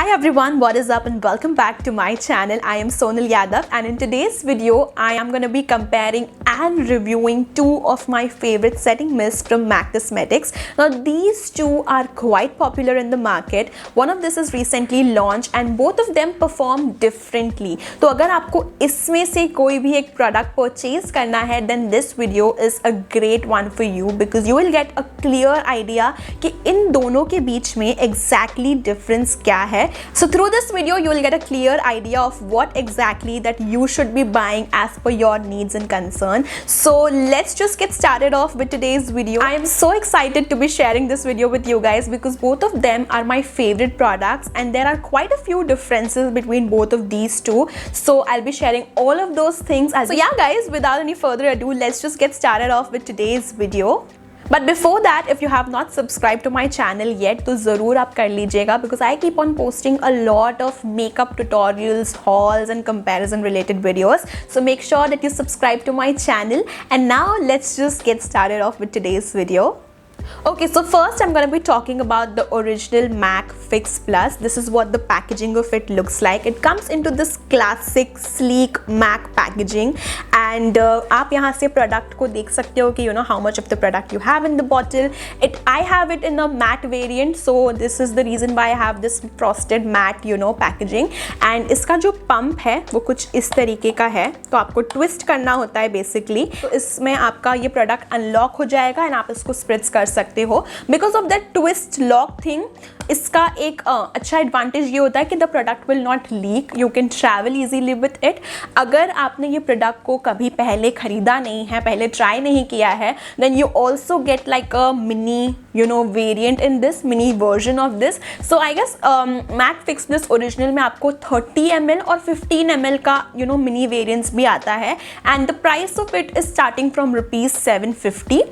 Hi everyone, what is up and welcome back to my channel. I am Sonal Yadav and in today's video I am going to be comparing and reviewing two of my favorite setting mists from MAC Cosmetics. Now these two are quite popular in the market. One of this is recently launched and both of them perform differently. तो अगर आपको इसमें से कोई भी एक product purchase करना है then this video is a great one for you because you will get a clear idea कि इन दोनों के बीच में exactly difference क्या है. So through this video you will get a clear idea of what exactly that you should be buying as per your needs and concern. So let's just get started off with today's video. I am so excited to be sharing this video with you guys because both of them are my favorite products and there are quite a few differences between both of these two. So I'll be sharing all of those things. So yeah guys, without any further ado, let's just get started off with today's video. But before that, if you have not subscribed to my channel yet, तो ज़रूर आप कर लीजिएगा because I keep on posting a lot of makeup tutorials, hauls and comparison related videos. So make sure that you subscribe to my channel. And now let's just get started off with today's video. Okay, so first I'm going to be talking about the original MAC Fix Plus. This is what the packaging of it looks like. It comes into this classic sleek MAC packaging and आप यहाँ से product को देख सकते हो कि you know how much of the product you have in the bottle. I have it in a matte variant, so this is the reason why I have this frosted matte packaging. And इसका जो pump है वो कुछ इस तरीके का है, तो आपको twist करना होता है basically. तो इसमें आपका ये product unlock हो जाएगा and आप इसको spritz कर सकते हो. Because of that twist lock thing, इसका एक अच्छा एडवांटेज ये होता है कि the product will not leak. You can travel easily with it. अगर आपने ये प्रोडक्ट को कभी पहले खरीदा नहीं है, पहले ट्राई नहीं किया है, then you also get like a mini variant in this, mini version of this. So I guess MAC fix Plus Original में आपको 30 ml और 15 ml का मिनी वेरिएंट्स भी आता है and the price of it is starting from ₹750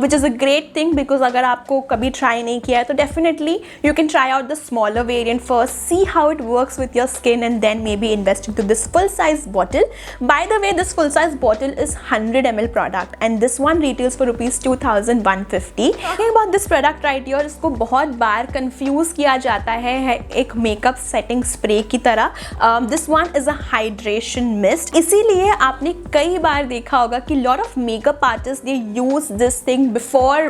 which is a great thing because अगर आपको कभी ट्राई नहीं किया है तो definitely you can try out the smaller variant first, see how it works with your skin and then maybe invest into this full size bottle. By the way, this full size bottle is 100 ml product and this one retails for ₹2150. Talking about this product right here, इसको बहुत बार confuse किया जाता है एक makeup setting spray की तरह. This one is a hydration mist. इसीलिए आपने कई बार देखा होगा कि lot of makeup artists they use this thing before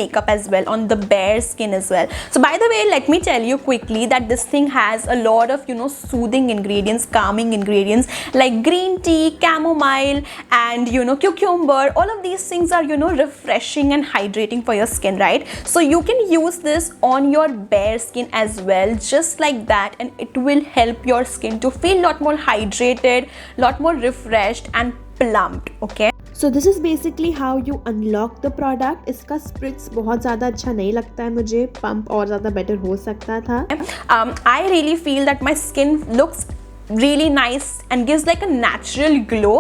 makeup as well on the bare skin as well. So by the way, let me tell you quickly that this thing has a lot of soothing ingredients, calming ingredients like green tea, chamomile and cucumber. All of these things are refreshing and hydrating for your skin, right? So you can use this on your bare skin as well, just like that, and it will help your skin to feel a lot more hydrated, lot more refreshed and plumped. Okay, So this is basically how you unlock the product. इसका spritz बहुत ज़्यादा अच्छा नहीं लगता है मुझे, pump और ज़्यादा better हो सकता था. I really feel that my skin looks really nice and gives like a natural glow.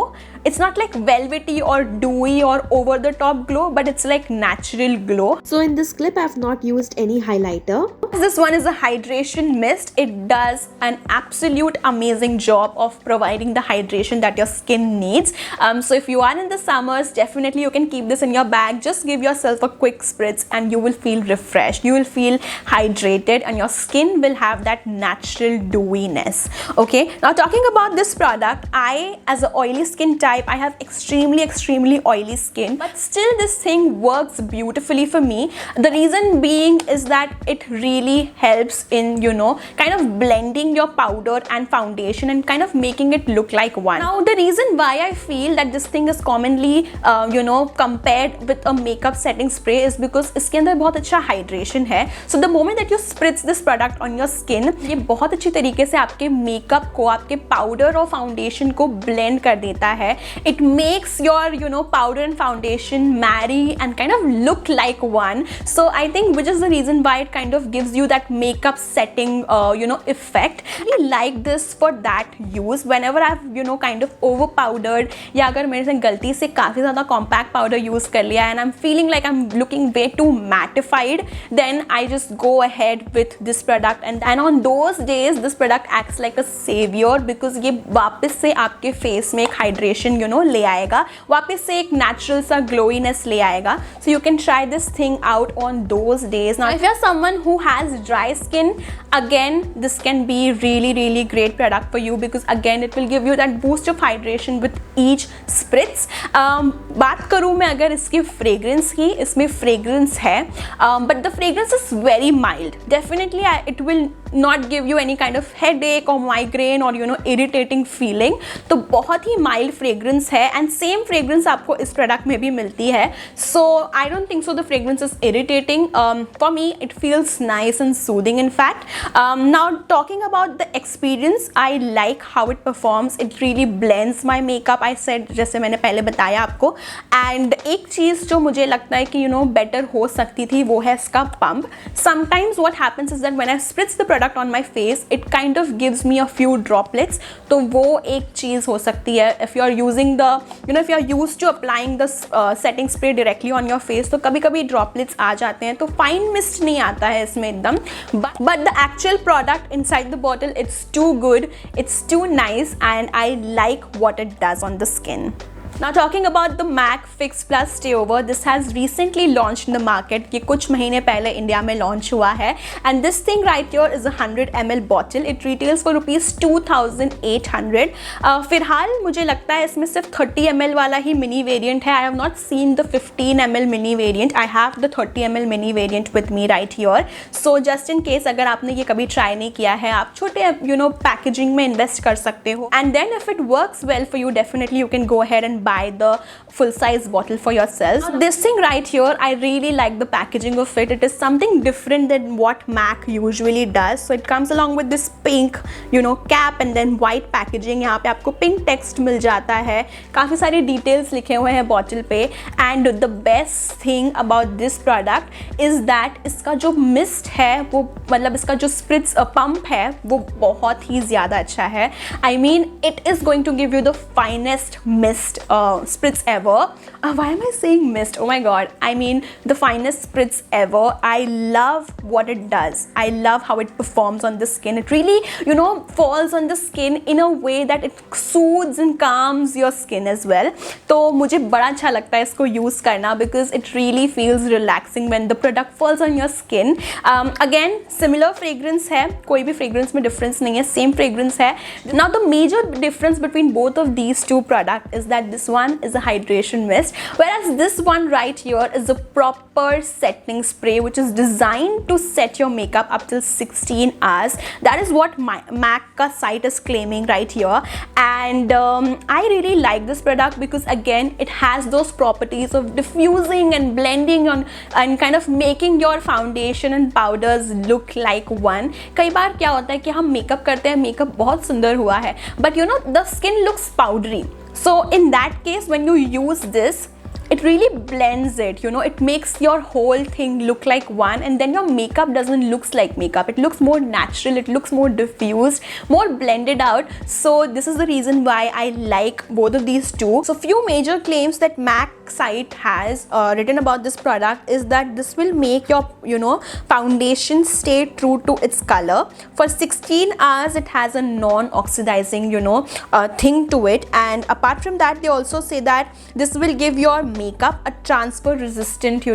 It's not like velvety or dewy or over the top glow, but it's like natural glow. So in this clip I've not used any highlighter. This one is a hydration mist. It does an absolute amazing job of providing the hydration that your skin needs. So if you are in the summers, definitely you can keep this in your bag. Just give yourself a quick spritz and you will feel refreshed. You will feel hydrated and your skin will have that natural dewiness. Okay, now talking about this product, I as an oily skin type, I have extremely oily skin, but still this thing works beautifully for me. The reason being is that it really helps in kind of blending your powder and foundation and kind of making it look like one. Now the reason why I feel that this thing is commonly compared with a makeup setting spray is because इसके अंदर बहुत अच्छा hydration है. So the moment that you spritz this product on your skin, ये बहुत अच्छी तरीके से आपके मेकअप को, आपके पाउडर और फाउंडेशन को ब्लेंड कर देता है. It makes your powder and foundation marry and kind of look like one. So I think which is the reason why it kind of gives you that makeup setting effect. I really like this for that use. Whenever I've kind of over powdered या अगर मेरे से गलती से काफ़ी ज़्यादा compact powder use कर लिया and I'm feeling like I'm looking way too mattified, then I just go ahead with this product and on those days this product acts like a savior because ये वापस से आपके face में एक hydration hydration ले आएगा, वापस से एक नेचुरल सा ग्लोइनेस ले आएगा. So you can try this thing out on those days. Now if you are someone who has dry skin, again this can be really great product for you because again it will give you that boost of hydration with each spritz. बात करूँ मैं अगर इसकी fragrance की, इसमें fragrance है, but the fragrance is very mild. Definitely it will not give you any kind of headache or migraine or irritating feeling. तो बहुत ही mild fragrance है and same fragrance आपको इस product में भी मिलती है. So I don't think so the fragrance is irritating. For me it feels nice and soothing in fact. Now talking about the experience, I like how it performs. It really blends my makeup. I said जैसे मैंने पहले बताया आपको. And एक चीज़ जो मुझे लगता है कि better हो सकती थी वो है इसका pump. Sometimes what happens is that when I spritz the product on my face, it kind of gives me a few droplets. तो वो एक चीज़ हो सकती है. If you are using the, if you are used to applying the setting spray directly on your face, तो कभी-कभी droplets आ जाते हैं. तो fine mist नहीं आता है इसमें एकदम. But the actual product inside the bottle, it's too good, it's too nice, and I like what it does on the skin. Now talking about the MAC Fix Plus Stayover, this has recently launched in the market. ये कुछ महीने पहले India में launch हुआ है. And this thing right here is a 100 ml bottle. It retails for rupees 2,800. फिलहाल मुझे लगता है इसमें सिर्फ 30 ml वाला ही मिनी वेरिएंट है. I have not seen the 15 ml mini variant. I have the 30 ml mini variant with me right here. So just in case अगर आपने ये कभी ट्राई नहीं किया है, आप छोटे पैकेजिंग में इन्वेस्ट कर सकते हो. And then if it works well for you, definitely you can go ahead and buy the full size bottle for yourself. This thing right here, I really like the packaging of it. It is something different than what MAC usually does. So it comes along with this pink cap and then white packaging. यहाँ पे आपको pink text मिल जाता है, काफ़ी सारे details लिखे हुए हैं bottle पे. And the best thing about this product is that इसका जो mist है वो मतलब इसका जो spritz pump है वो बहुत ही ज़्यादा अच्छा है. I mean it is going to give you the finest mist spritz ever. Why am I saying mist? Oh my god, I mean the finest spritz ever. I love what it does. I love how it performs on the skin. It really falls on the skin in a way that it soothes and calms your skin as well. तो मुझे बड़ा अच्छा लगता है इसको use करना because it really feels relaxing when the product falls on your skin. Again similar fragrance है, कोई भी fragrance में difference नहीं है, same fragrance है. Now the major difference between both of these two products is that this one is a hydration mist, whereas this one right here is a proper setting spray which is designed to set your makeup up till 16 hours. That is what MAC ka site is claiming right here. And I really like this product because again it has those properties of diffusing and blending on and kind of making your foundation and powders look like one. कई बार क्या होता है कि हम makeup करते हैं, makeup बहुत सुंदर हुआ है, but the skin looks powdery. So in that case when you use this, it really blends it, it makes your whole thing look like one, and then your makeup doesn't look like makeup. It looks more natural, it looks more diffused, more blended out. So this is the reason why I like both of these two. So few major claims that MAC site has written about this product is that this will make your foundation stay true to its color for 16 hours. It has a non-oxidizing thing to it, and apart from that they also say that this will give your makeup a transfer resistant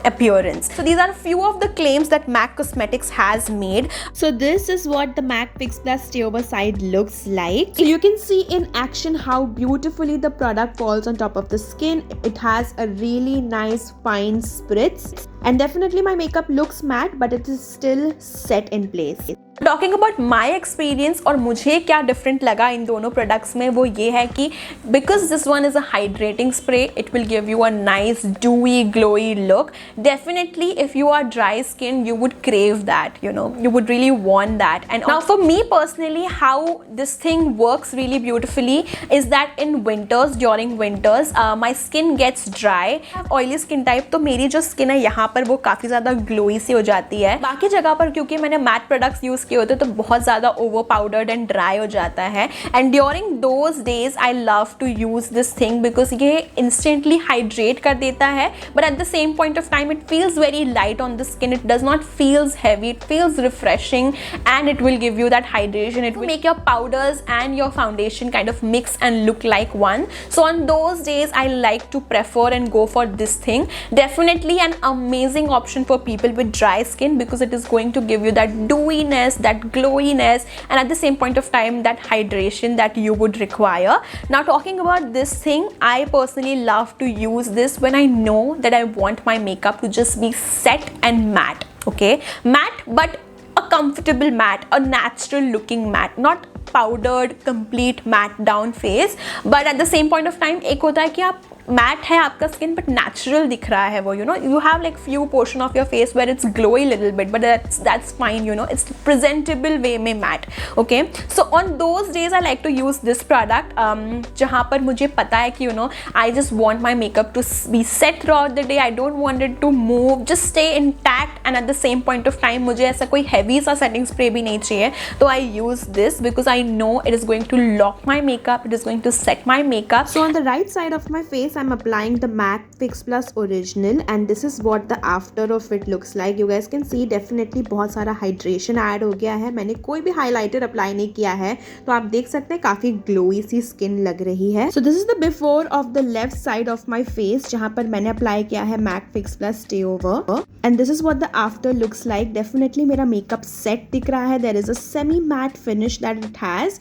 appearance. So these are a few of the claims that MAC Cosmetics has made. So this is what the MAC Fix Plus Stayover side looks like. So you can see in action how beautifully the product falls on top of the skin. It has a really nice fine spritz, and definitely my makeup looks matte but it is still set in place. Talking about my experience और मुझे क्या different लगा इन दोनों products में वो ये है कि because this one is a hydrating spray, it will give you a nice dewy glowy look. Definitely if you are dry skin you would crave that, you would really want that. And now for me personally, how this thing works really beautifully is that in winters, during winters, my skin gets dry. Oily skin type, तो मेरी जो skin है यहाँ पर वो काफ़ी ज़्यादा glowy सी हो जाती है. बाकी जगह पर क्योंकि मैंने मैट प्रोडक्ट्स यूज़ किए होते तो बहुत ज़्यादा ओवर पाउडर्ड एंड ड्राई हो जाता है. And during those days I love to use this thing because ये इंस्टेंटली हाइड्रेट कर देता है, but at the same point of time it feels very light on the skin. It does not feels heavy, it feels refreshing, and it will give you that hydration. It will make your powders and your foundation kind of mix and look like one. So on those days I like to prefer and go for this thing. Definitely an amazing option for people with dry skin because it is going to give you that dewiness, that glowiness, and at the same point of time that hydration that you would require. Now talking about this thing, I personally love to use this when I know that I want my makeup to just be set and matte. Okay, matte, but a comfortable matte, a natural looking matte, not powdered complete matte down face, but at the same point of time एक होता है कि आप mat है आपका skin but natural दिख रहा है वो, you know, you have like few portion of your face where it's glowy little bit but that's fine, you know, it's presentable way में matte. Okay, so on those days I like to use this product जहाँ पर मुझे पता है कि you know I just want my makeup to be set throughout the day. I don't want it to move, just stay intact, and eight the same point of time मुझे ऐसा कोई heavy सा setting spray भी नहीं चाहिए. तो I use this because I know it is going to lock my makeup, it is going to set my makeup. So on the right side of my face, I'm applying the MAC Fix Plus Original, and this is what the after of it looks like. You guys can see definitely बहुत सारा hydration add हो गया है. मैंने कोई भी highlighter apply नहीं किया है, तो आप देख सकते हैं काफ़ी glowy सी skin लग रही है. So this is the before of the left side of my face, जहाँ पर मैंने apply किया है MAC Fix Plus Stayover, and this is what the after looks like. Definitely मेरा makeup set दिख रहा है. There is a semi matte finish that it has,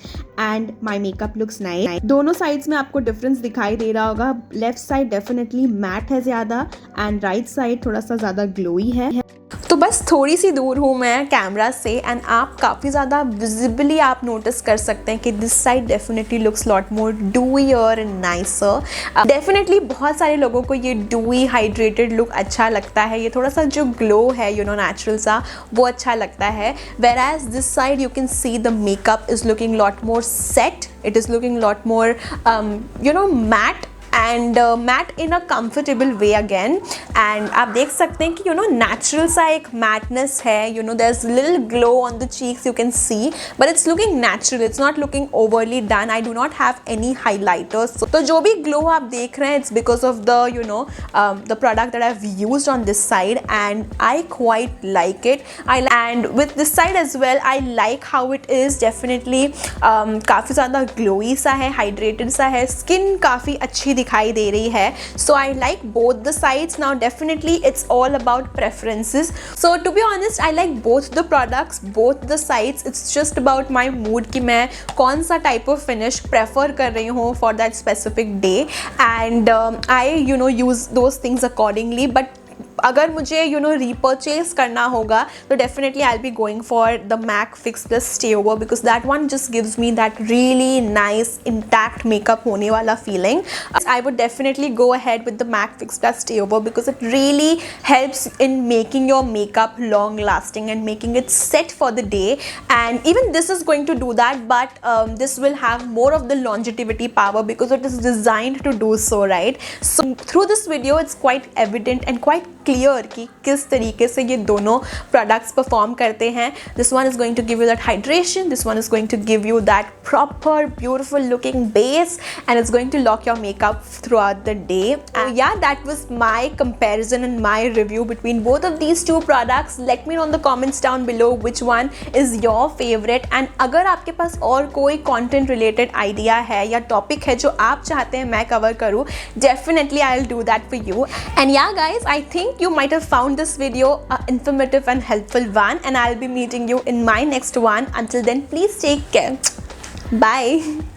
and my makeup looks nice. दोनों sides में आपको difference दिखाई दे रहा होगा. लेफ्ट साइड डेफिनेटली मैट है ज़्यादा एंड राइट साइड थोड़ा सा ज़्यादा ग्लोई है. तो बस थोड़ी सी दूर हूँ मैं कैमरा से एंड आप काफ़ी ज़्यादा विजिबली आप नोटिस कर सकते हैं कि this side definitely looks lot more dewier and nicer. Definitely बहुत सारे लोगों को ये डूई हाइड्रेटेड लुक अच्छा लगता है, ये थोड़ा सा जो ग्लो है यू नो नेचुरल सा वो अच्छा लगता है. Whereas this side you can see the makeup is looking lot more set, it is looking lot more you know matte and matte in a comfortable way again. And आप देख सकते हैं कि you know natural सा एक matteness है, you know there's little glow on the cheeks you can see, but it's looking natural, it's not looking overly done. I do not have any highlighters, so तो जो भी glow आप देख रहे हैं it's because of the you know the product that I've used on this side, and I quite like it. And with this side as well I like how it is definitely काफ़ी ज़्यादा glowy सा है, hydrated सा है, skin काफ़ी अच्छी दिखाई दे रही है. So I like both the sides. Now definitely it's all about preferences. So to be honest I like both the products, both the sides. It's just about my mood कि मैं कौन सा type of finish prefer कर रही हूँ for that specific day, and I you know use those things accordingly. But अगर मुझे you know repurchase करना होगा तो definitely I be going for the MAC fix plus stayover because that one just gives me that really nice intact makeup होने वाला feeling. I would definitely go ahead with the MAC fix plus stayover because it really helps in making your makeup long lasting and making it set for the day, and even this is going to do that, but this will have more of the longevity power because it is designed to do so, right? So through this video it's quite evident and quite clear कि किस तरीके से ये दोनों products perform करते हैं. This one is going to give you that hydration, this one is going to give you that proper beautiful looking base, and it's going to lock your makeup throughout the day. Yeah that was my comparison and my review between both of these two products. Let me know in the comments down below which one is your favourite, and अगर आपके पास और कोई content related idea है या topic है जो आप चाहते हैं मैं कवर करूँ, definitely I will do that for you. And yeah guys, I think you might have found this video informative and helpful one, and I'll be meeting you in my next one. Until then, please take care. Bye.